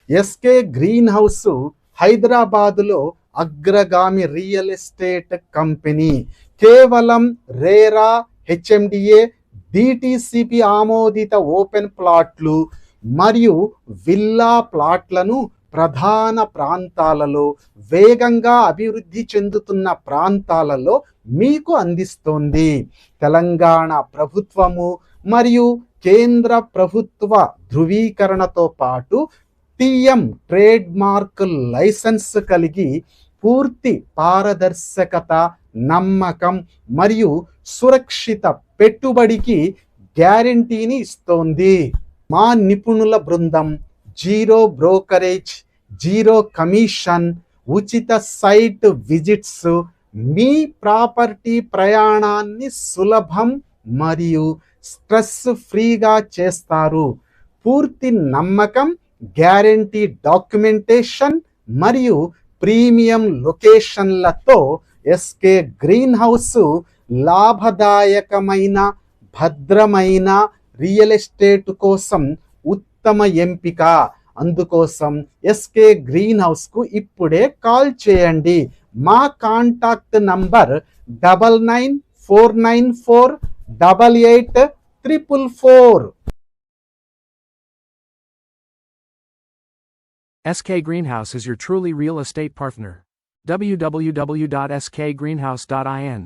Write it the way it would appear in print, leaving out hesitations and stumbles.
SK green house హైదరాబాదులో అగ్రగామి real estate company. కేవలం రేరా, హెచ్ఎండిఏ, డిటిసిపి ఆమోదిత ఓపెన్ ప్లాట్లు మరియు విల్లా ప్లాట్లను ప్రధాన ప్రాంతాలలో, వేగంగా అభివృద్ధి చెందుతున్న ప్రాంతాలలో మీకు అందిస్తోంది. తెలంగాణ ప్రభుత్వము మరియు కేంద్ర ప్రభుత్వ ధృవీకరణతో పాటు టిఎం ట్రేడ్ మార్క్ లైసెన్స్ కలిగి పూర్తి పారదర్శకత, నమ్మకం మరియు సురక్షిత పెట్టుబడికి గ్యారంటీని ఇస్తోంది. మా నిపుణుల బృందం జీరో బ్రోకరేజ్, జీరో కమిషన్, ఉచిత సైట్ విజిట్స్ మీ ప్రాపర్టీ ప్రయాణాన్ని సులభం మరియు స్ట్రెస్ ఫ్రీగా చేస్తారు. పూర్తి నమ్మకం, గ్యారంటీ డాక్యుమెంటేషన్ మరియు ప్రీమియం లొకేషన్లతో ఎస్కే గ్రీన్ హౌస్ లాభదాయకమైన, భద్రమైన రియల్ ఎస్టేట్ కోసం ఉత్తమ ఎంపిక. అందుకోసం ఎస్కే గ్రీన్ హౌస్కు ఇప్పుడే కాల్ చేయండి. మా contact number 9949488444. SK Greenhouse is your truly real estate partner. www.skgreenhouse.in